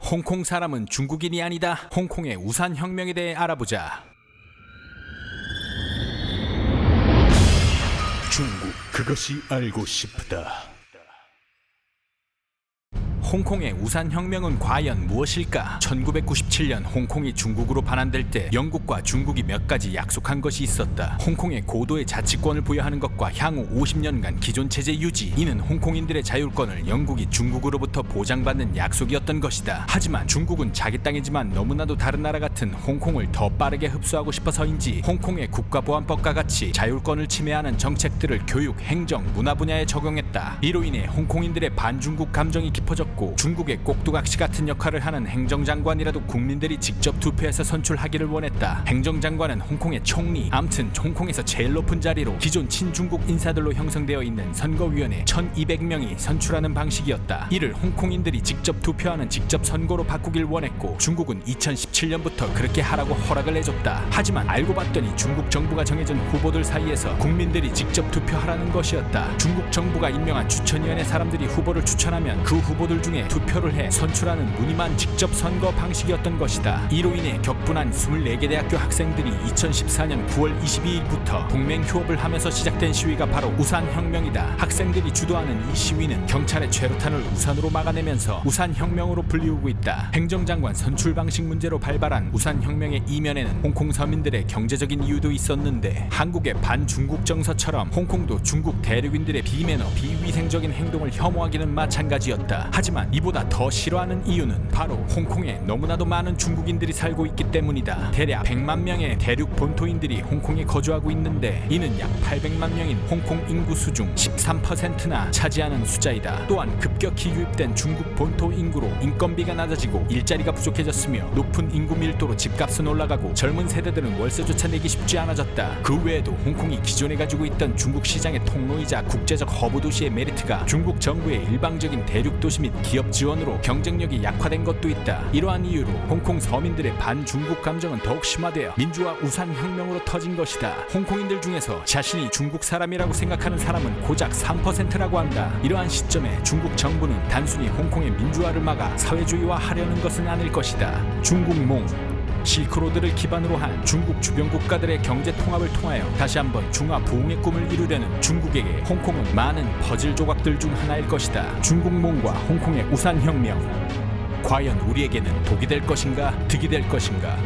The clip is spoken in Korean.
홍콩 사람은 중국인이 아니다. 홍콩의 우산 혁명에 대해 알아보자. 중국, 그것이 알고 싶다. 홍콩의 우산 혁명은 과연 무엇일까? 1997년 홍콩이 중국으로 반환될 때 영국과 중국이 몇 가지 약속한 것이 있었다. 홍콩에 고도의 자치권을 부여하는 것과 향후 50년간 기존 체제 유지. 이는 홍콩인들의 자율권을 영국이 중국으로부터 보장받는 약속이었던 것이다. 하지만 중국은 자기 땅이지만 너무나도 다른 나라 같은 홍콩을 더 빠르게 흡수하고 싶어서인지 홍콩의 국가보안법과 같이 자율권을 침해하는 정책들을 교육, 행정, 문화 분야에 적용했다. 이로 인해 홍콩인들의 반중국 감정이 깊어졌고 중국의 꼭두각시 같은 역할을 하는 행정장관이라도 국민들이 직접 투표해서 선출하기를 원했다. 행정장관은 홍콩의 총리, 암튼 홍콩에서 제일 높은 자리로 기존 친중국 인사들로 형성되어 있는 선거위원회 1200명이 선출하는 방식이었다. 이를 홍콩인들이 직접 투표하는 직접 선거로 바꾸길 원했고 중국은 2017년부터 그렇게 하라고 허락을 내줬다. 하지만 알고 봤더니 중국 정부가 정해준 후보들 사이에서 국민들이 직접 투표하라는 것이었다. 중국 정부가 임명한 추천위원회 사람들이 후보를 추천하면 그 후보들 중에 투표를 해 선출하는 무늬만 직접 선거 방식이었던 것이다. 이로 인해 격분한 24개 대학교 학생들이 2014년 9월 22일부터 동맹휴업을 하면서 시작된 시위가 바로 우산혁명이다. 학생들이 주도하는 이 시위는 경찰의 최루탄을 우산으로 막아내면서 우산혁명으로 불리우고 있다. 행정장관 선출 방식 문제로 발발한 우산혁명의 이면에는 홍콩 서민들의 경제적인 이유도 있었는데 한국의 반중국 정서처럼 홍콩도 중국 대륙인들의 비매너, 비위생적인 행동을 혐오하기는 마찬가지였다. 하지만 이보다 더 싫어하는 이유는 바로 홍콩에 너무나도 많은 중국인들이 살고 있기 때문이다. 대략 100만 명의 대륙 본토인들이 홍콩에 거주하고 있는데 이는 약 800만 명인 홍콩 인구수 중 13%나 차지하는 숫자이다. 또한 급격히 유입된 중국 본토 인구로 인건비가 낮아지고 일자리가 부족해졌으며 높은 인구 밀도로 집값은 올라가고 젊은 세대들은 월세조차 내기 쉽지 않아졌다. 그 외에도 홍콩이 기존에 가지고 있던 중국 시장의 통로이자 국제적 허브 도시의 메리트가 중국 정부의 일방적인 대륙 도시 및 기업 지원으로 경쟁력이 약화된 것도 있다. 이러한 이유로 홍콩 서민들의 반중국 감정은 더욱 심화되어 민주화 우산혁명으로 터진 것이다. 홍콩인들 중에서 자신이 중국 사람이라고 생각하는 사람은 고작 3%라고 한다. 이러한 시점에 중국 정부는 단순히 홍콩의 민주화를 막아 사회주의화하려는 것은 아닐 것이다. 중국몽 실크로드를 기반으로 한 중국 주변 국가들의 경제 통합을 통하여 다시 한번 중화 부흥의 꿈을 이루려는 중국에게 홍콩은 많은 퍼즐 조각들 중 하나일 것이다. 중국몽과 홍콩의 우산혁명, 과연 우리에게는 독이 될 것인가 득이 될 것인가?